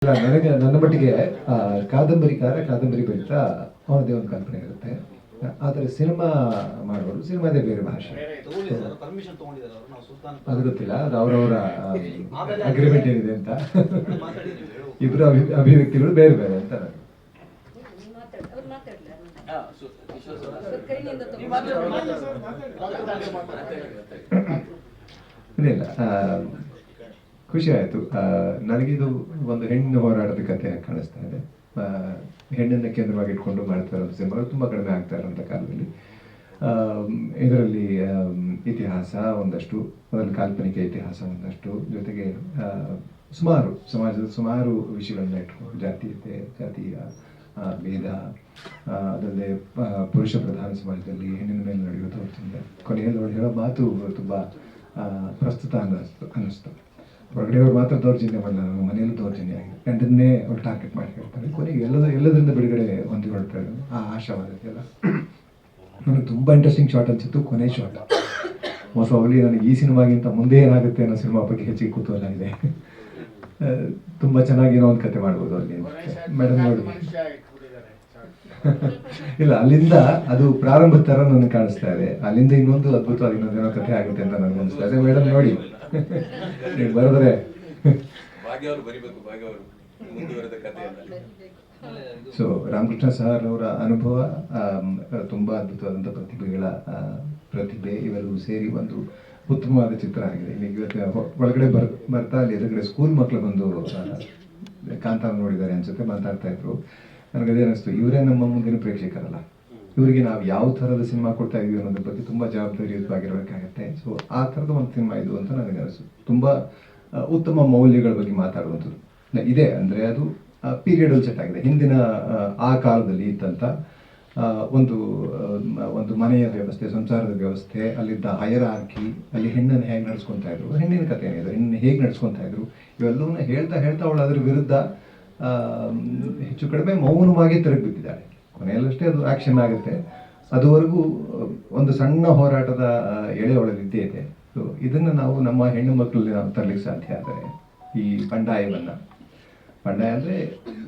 ನನಗೆ ನನ್ನ ಮಟ್ಟಿಗೆ ಕಾದಂಬರಿಕಾರ ಕಾದಂಬರಿ ಬರೀತಾ ಅವನದೇ ಒಂದು ಕಲ್ಪನೆ ಇರುತ್ತೆ. ಆದರೆ ಸಿನಿಮಾ ಮಾಡೋರು ಸಿನಿಮಾದೇ ಬೇರೆ ಭಾಷೆ, ಅದು ಗೊತ್ತಿಲ್ಲ. ಅದು ಅವರವರ ಅಗ್ರಿಮೆಂಟ್ ಏನಿದೆ ಅಂತ. ಇಬ್ಬರು ಅಭಿವ್ಯಕ್ತಿಗಳು ಬೇರೆ ಬೇರೆ ಅಂತ. ಇಲ್ಲ, ಖುಷಿ ಆಯಿತು. ನನಗಿದು ಒಂದು ಹೆಣ್ಣು ಹೋರಾಟದ ಕಥೆ ಕಾಣಿಸ್ತಾ ಇದೆ. ಹೆಣ್ಣನ್ನು ಕೇಂದ್ರವಾಗಿ ಇಟ್ಕೊಂಡು ಮಾಡ್ತಾ ಇರೋ ಸಿನಿಮಾಗಳು ತುಂಬ ಕಡಿಮೆ ಆಗ್ತಾ ಇರೋಂಥ ಕಾಲದಲ್ಲಿ ಇದರಲ್ಲಿ ಇತಿಹಾಸ ಒಂದಷ್ಟು, ಅದರಲ್ಲಿ ಕಾಲ್ಪನಿಕ ಇತಿಹಾಸ ಒಂದಷ್ಟು, ಜೊತೆಗೆ ಸಮಾಜದ ಸುಮಾರು ವಿಷಯಗಳನ್ನ ಇಟ್ಕೊಂಡು ಜಾತೀಯತೆ, ಜಾತಿಯ ಭೇದ, ಅದಲ್ಲದೆ ಪುರುಷ ಪ್ರಧಾನ ಸಮಾಜದಲ್ಲಿ ಹೆಣ್ಣಿನ ಮೇಲೆ ನಡೆಯುವ ದೌರ್ಜನ್ಯ, ಕೊನೆಯಲ್ಲಿ ಅವಳು ಹೇಳೋ ಮಾತು ತುಂಬ ಪ್ರಸ್ತುತ ಅನ್ನಿಸ್ತು. ಹೊರಗಡೆಯವ್ರು ಮಾತ್ರ ದೌರ್ಜನ್ಯ ಮಾಡಲ್ಲ, ನಮ್ಮ ಮನೆಯಲ್ಲೂ ದೌರ್ಜನ್ಯ ಆಗಿದೆ, ಗಂಡನ್ನೇ ಅವ್ರು ಟಾರ್ಗೆಟ್ ಮಾಡಿ ಹೇಳ್ತಾರೆ. ಕೊನೆಗೆ ಎಲ್ಲದರಿಂದ ಬಿಡುಗಡೆ ಹೊಂದಿಕೊಳ್ತಾರೆ. ಆಶಾವಾದಕ್ಕೆಲ್ಲ ನನಗೆ ತುಂಬ ಇಂಟ್ರೆಸ್ಟಿಂಗ್ ಶಾಟ್ ಅನಿಸಿತ್ತು ಕೊನೆ ಶಾಟ್. ಮೋಸ್ಟ್ ಪ್ರಾಬಬ್ಲಿ ನನಗೆ ಈ ಸಿನಿಮಾಗಿಂತ ಮುಂದೆ ಏನಾಗುತ್ತೆ ಅನ್ನೋ ಸಿನಿಮಾ ಬಗ್ಗೆ ಹೆಚ್ಚಿಗೆ ಕುತೂಹಲ ಇದೆ. ತುಂಬ ಚೆನ್ನಾಗಿ ಏನೋ ಒಂದು ಕತೆ ಮಾಡ್ಬೋದು ಅಲ್ಲಿ. ಮೇಡಮ್ ನೋಡಿ, ಇಲ್ಲ, ಅಲ್ಲಿಂದ ಅದು ಪ್ರಾರಂಭದ ಥರ ನನಗೆ ಕಾಣಿಸ್ತಾ ಇದೆ. ಅಲ್ಲಿಂದ ಇನ್ನೊಂದು ಅದ್ಭುತವಾಗಿ ಇನ್ನೊಂದೇನೋ ಕಥೆ ಆಗುತ್ತೆ ಅಂತ ನನಗೆ ಅನಿಸ್ತಾ ಇದೆ. ಮೇಡಮ್ ನೋಡಿ, ನೀವು ಬರೆದ್ರೆ ಸೊ ರಾಮಕೃಷ್ಣ ಸರ್ ಅವರ ಅನುಭವ, ತುಂಬ ಅದ್ಭುತವಾದಂಥ ಪ್ರತಿಭೆ ಇವೆಲ್ಲವೂ ಸೇರಿ ಒಂದು ಉತ್ತಮವಾದ ಚಿತ್ರ ಆಗಿದೆ. ಇವತ್ತು ಒಳಗಡೆ ಬರ್ತಾ ಅಲ್ಲಿ ಎದುರುಗಡೆ ಸ್ಕೂಲ್ ಮಕ್ಕಳು ಬಂದು ಕಾಂತಾರ ನೋಡಿದ್ದಾರೆ ಅನ್ಸುತ್ತೆ, ಮಾತಾಡ್ತಾ ಇದ್ರು. ನನಗದೇ ಅನ್ನಿಸ್ತು, ಇವರೇ ನಮ್ಮ ಮುಂದಿನ ಪ್ರೇಕ್ಷಕರಲ್ಲ, ಇವರಿಗೆ ನಾವು ಯಾವ ಥರದ ಸಿನಿಮಾ ಕೊಡ್ತಾ ಇದೀವಿ ಅನ್ನೋದ್ರ ಬಗ್ಗೆ ತುಂಬ ಜವಾಬ್ದಾರಿಯುತವಾಗಿರಬೇಕಾಗತ್ತೆ. ಸೊ ಆ ಥರದ ಒಂದು ಸಿನಿಮಾ ಇದು ಅಂತ ನನಗೆ ಅನಿಸ್ತು. ತುಂಬ ಉತ್ತಮ ಮೌಲ್ಯಗಳ ಬಗ್ಗೆ ಮಾತಾಡುವಂಥದ್ದು ಇದೆ. ಅಂದರೆ ಅದು ಪೀರಿಯಡಲ್ಲಿ ಸೆಟ್ ಆಗಿದೆ. ಹಿಂದಿನ ಆ ಕಾಲದಲ್ಲಿ ಇದ್ದಂಥ ಒಂದು ಮನೆಯ ವ್ಯವಸ್ಥೆ, ಸಂಸಾರದ ವ್ಯವಸ್ಥೆ, ಅಲ್ಲಿದ್ದ ಹೈರಾರ್ಕಿ, ಅಲ್ಲಿ ಹೆಣ್ಣನ್ನು ಹೇಗೆ ನಡೆಸ್ಕೊತಾ ಇದ್ರು, ಹೆಣ್ಣಿನ ಕಥೆ ಏನಿದೆ, ಹೆಣ್ಣನ್ನು ಹೇಗೆ ನಡೆಸ್ಕೊತಾ ಇದ್ರು, ಇವೆಲ್ಲವನ್ನ ಹೇಳ್ತಾ ಅವಳು ಅದರ ವಿರುದ್ಧ ಹೆಚ್ಚು ಕಡಿಮೆ ಮೌನವಾಗಿ ತಿರುಗಿ ಬಿದ್ದಿದ್ದಾಳೆ. ಕೊನೆಯಲ್ಲಷ್ಟೇ ಅದು ಆ್ಯಕ್ಷನ್ ಆಗುತ್ತೆ. ಅದುವರೆಗೂ ಒಂದು ಸಣ್ಣ ಹೋರಾಟದ ಎಳೆ ಒಳಗೆ ಇದ್ದೇ ಇದೆ. ಸೊ ಇದನ್ನು ನಾವು ನಮ್ಮ ಹೆಣ್ಣು ಮಕ್ಕಳಲ್ಲಿ ನಾವು ತರಲಿಕ್ಕೆ ಸಾಧ್ಯ ಆದರೆ, ಈ ಬಂಡಾಯ ಅಂದರೆ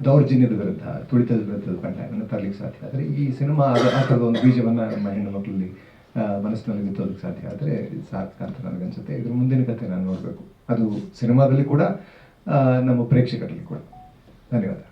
ದೌರ್ಜನ್ಯದ ವಿರುದ್ಧ, ತುಳಿತದ ವಿರುದ್ಧದ ಬಂಡಾಯವನ್ನು ತರಲಿಕ್ಕೆ ಸಾಧ್ಯ ಆದರೆ, ಈ ಸಿನಿಮಾ ಆ ಥರದ ಒಂದು ಬೀಜವನ್ನು ನಮ್ಮ ಹೆಣ್ಣು ಮಕ್ಕಳಲ್ಲಿ ಮನಸ್ಸಿನಲ್ಲಿ ಬಿತ್ತೋದಕ್ಕೆ ಸಾಧ್ಯ ಆದರೆ ಸಾರ್ಥಕ ಅಂತ ನನಗನ್ಸುತ್ತೆ. ಇದ್ರ ಮುಂದಿನ ಕಥೆ ನಾನು ನೋಡಬೇಕು, ಅದು ಸಿನಿಮಾದಲ್ಲಿ ಕೂಡ ನಮ್ಮ ಪ್ರೇಕ್ಷಕರಲ್ಲಿ ಕೂಡ. ಧನ್ಯವಾದ.